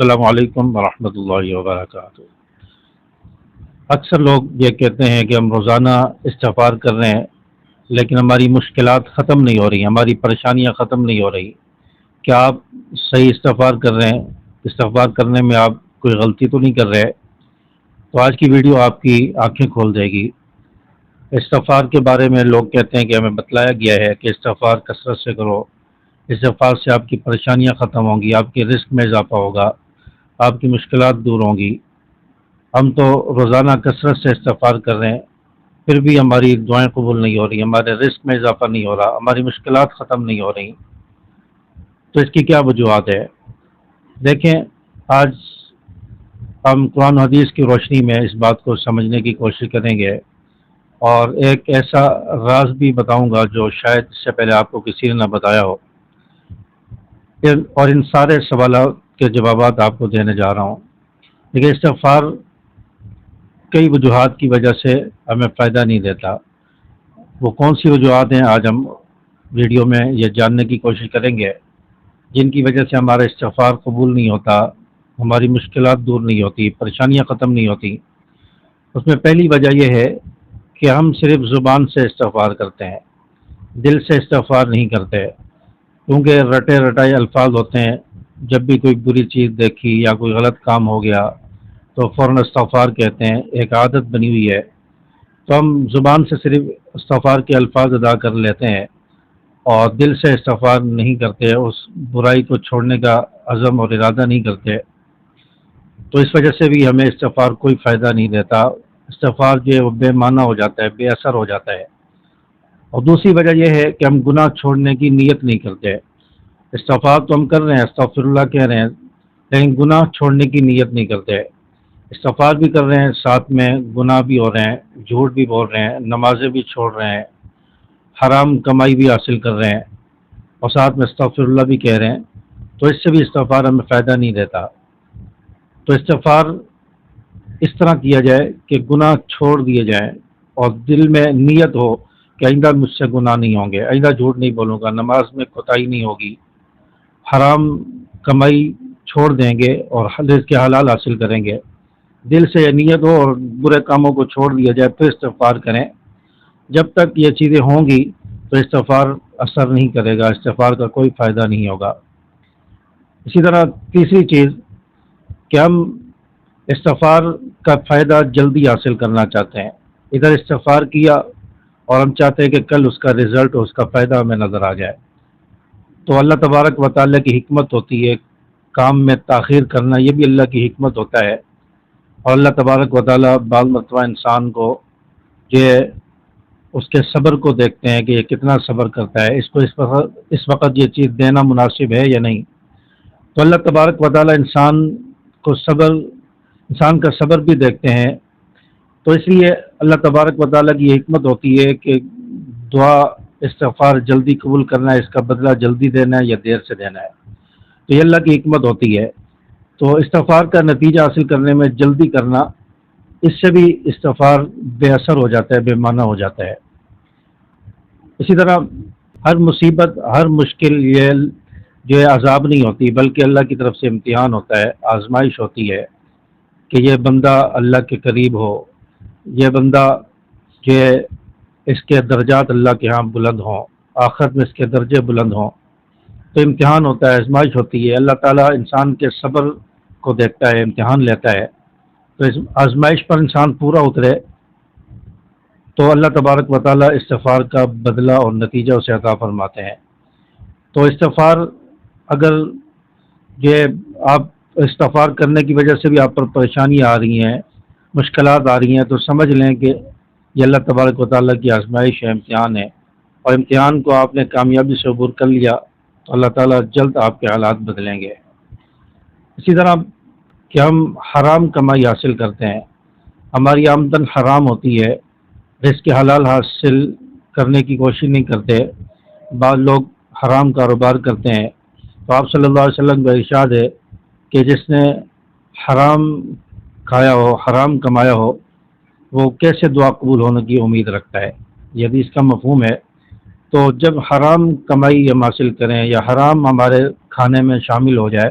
السلام علیکم ورحمۃ اللہ وبرکاتہ۔ اکثر لوگ یہ کہتے ہیں کہ ہم روزانہ استغفار کر رہے ہیں لیکن ہماری مشکلات ختم نہیں ہو رہی، ہماری پریشانیاں ختم نہیں ہو رہی۔ کیا آپ صحیح استغفار کر رہے ہیں؟ استغفار کرنے میں آپ کوئی غلطی تو نہیں کر رہے؟ تو آج کی ویڈیو آپ کی آنکھیں کھول دے گی۔ استغفار کے بارے میں لوگ کہتے ہیں کہ ہمیں بتلایا گیا ہے کہ استغفار کثرت سے کرو، استغفار سے آپ کی پریشانیاں ختم ہوں گی، آپ کے رزق میں اضافہ ہوگا، آپ کی مشکلات دور ہوں گی۔ ہم تو روزانہ کثرت سے استغفار کر رہے ہیں، پھر بھی ہماری دعائیں قبول نہیں ہو رہی، ہمارے رزق میں اضافہ نہیں ہو رہا، ہماری مشکلات ختم نہیں ہو رہی۔ تو اس کی کیا وجوہات ہے؟ دیکھیں، آج ہم قرآن و حدیث کی روشنی میں اس بات کو سمجھنے کی کوشش کریں گے، اور ایک ایسا راز بھی بتاؤں گا جو شاید اس سے پہلے آپ کو کسی نے نہ بتایا ہو، اور ان سارے سوالات کے جوابات آپ کو دینے جا رہا ہوں۔ لیکن استغفار کئی وجوہات کی وجہ سے ہمیں فائدہ نہیں دیتا۔ وہ کون سی وجوہات ہیں، آج ہم ویڈیو میں یہ جاننے کی کوشش کریں گے، جن کی وجہ سے ہمارا استغفار قبول نہیں ہوتا، ہماری مشکلات دور نہیں ہوتی، پریشانیاں ختم نہیں ہوتی۔ اس میں پہلی وجہ یہ ہے کہ ہم صرف زبان سے استغفار کرتے ہیں، دل سے استغفار نہیں کرتے، کیونکہ رٹے رٹائے الفاظ ہوتے ہیں۔ جب بھی کوئی بری چیز دیکھی یا کوئی غلط کام ہو گیا تو فوراً استغفار کہتے ہیں، ایک عادت بنی ہوئی ہے۔ تو ہم زبان سے صرف استغفار کے الفاظ ادا کر لیتے ہیں اور دل سے استغفار نہیں کرتے، اس برائی کو چھوڑنے کا عزم اور ارادہ نہیں کرتے۔ تو اس وجہ سے بھی ہمیں استغفار کوئی فائدہ نہیں دیتا، استغفار جو ہے وہ بے معنی ہو جاتا ہے، بے اثر ہو جاتا ہے۔ اور دوسری وجہ یہ ہے کہ ہم گناہ چھوڑنے کی نیت نہیں کرتے۔ استغفار تو ہم کر رہے ہیں، استغفر اللہ کہہ رہے ہیں، لیکن گناہ چھوڑنے کی نیت نہیں کرتے۔ استغفار بھی کر رہے ہیں، ساتھ میں گناہ بھی ہو رہے ہیں، جھوٹ بھی بول رہے ہیں، نمازیں بھی چھوڑ رہے ہیں، حرام کمائی بھی حاصل کر رہے ہیں، اور ساتھ میں استغفر اللہ بھی کہہ رہے ہیں۔ تو اس سے بھی استغفار ہمیں فائدہ نہیں دیتا۔ تو استغفار اس طرح کیا جائے کہ گناہ چھوڑ دیے جائیں اور دل میں نیت ہو کہ آئندہ مجھ سے گناہ نہیں ہوں گے، آئندہ جھوٹ نہیں بولوں گا، نماز میں کوتاہی نہیں ہوگی، حرام کمائی چھوڑ دیں گے اور رزق کے حلال حاصل کریں گے۔ دل سے یہ نیت ہو اور برے کاموں کو چھوڑ دیا جائے، پھر استغفار کریں۔ جب تک یہ چیزیں ہوں گی تو استغفار اثر نہیں کرے گا، استغفار کا کوئی فائدہ نہیں ہوگا۔ اسی طرح تیسری چیز کہ ہم استغفار کا فائدہ جلدی حاصل کرنا چاہتے ہیں۔ ادھر استغفار کیا اور ہم چاہتے ہیں کہ کل اس کا رزلٹ، اس کا فائدہ ہمیں نظر آ جائے۔ تو اللہ تبارک و تعالیٰ کی حکمت ہوتی ہے، کام میں تاخیر کرنا یہ بھی اللہ کی حکمت ہوتا ہے۔ اور اللہ تبارک و تعالیٰ بعض مرتبہ انسان کو یہ اس کے صبر کو دیکھتے ہیں کہ یہ کتنا صبر کرتا ہے، اس کو اس وقت یہ چیز دینا مناسب ہے یا نہیں۔ تو اللہ تبارک و تعالیٰ انسان کا صبر بھی دیکھتے ہیں۔ تو اس لیے اللہ تبارک و تعالیٰ کی یہ حکمت ہوتی ہے کہ دعا استغفار جلدی قبول کرنا ہے، اس کا بدلہ جلدی دینا ہے یا دیر سے دینا ہے۔ تو یہ اللہ کی حکمت ہوتی ہے۔ تو استغفار کا نتیجہ حاصل کرنے میں جلدی کرنا، اس سے بھی استغفار بے اثر ہو جاتا ہے، بے معنی ہو جاتا ہے۔ اسی طرح ہر مصیبت، ہر مشکل یہ جو ہے عذاب نہیں ہوتی، بلکہ اللہ کی طرف سے امتحان ہوتا ہے، آزمائش ہوتی ہے کہ یہ بندہ اللہ کے قریب ہو، یہ بندہ جو ہے اس کے درجات اللہ کے ہاں بلند ہوں، آخرت میں اس کے درجے بلند ہوں۔ تو امتحان ہوتا ہے، آزمائش ہوتی ہے۔ اللہ تعالیٰ انسان کے صبر کو دیکھتا ہے، امتحان لیتا ہے۔ تو اس آزمائش پر انسان پورا اترے تو اللہ تبارک و تعالیٰ استغفار کا بدلہ اور نتیجہ اسے عطا فرماتے ہیں۔ تو استغفار اگر یہ آپ استغفار کرنے کی وجہ سے بھی آپ پر پریشانیاں آ رہی ہیں، مشکلات آ رہی ہیں، تو سمجھ لیں کہ یہ اللہ تبارک و تعالیٰ کی آزمائش ہے، امتحان ہے، اور امتحان کو آپ نے کامیابی سے عبور کر لیا تو اللہ تعالیٰ جلد آپ کے حالات بدلیں گے۔ اسی طرح کہ ہم حرام کمائی حاصل کرتے ہیں، ہماری آمدن حرام ہوتی ہے، رزق حلال حاصل کرنے کی کوشش نہیں کرتے، بعض لوگ حرام کاروبار کرتے ہیں۔ تو آپ صلی اللہ علیہ وسلم کا ارشاد ہے کہ جس نے حرام کھایا ہو، حرام کمایا ہو، وہ کیسے دعا قبول ہونے کی امید رکھتا ہے۔ یہ حدیث کا مفہوم ہے۔ تو جب حرام کمائی ہم حاصل کریں یا حرام ہمارے کھانے میں شامل ہو جائے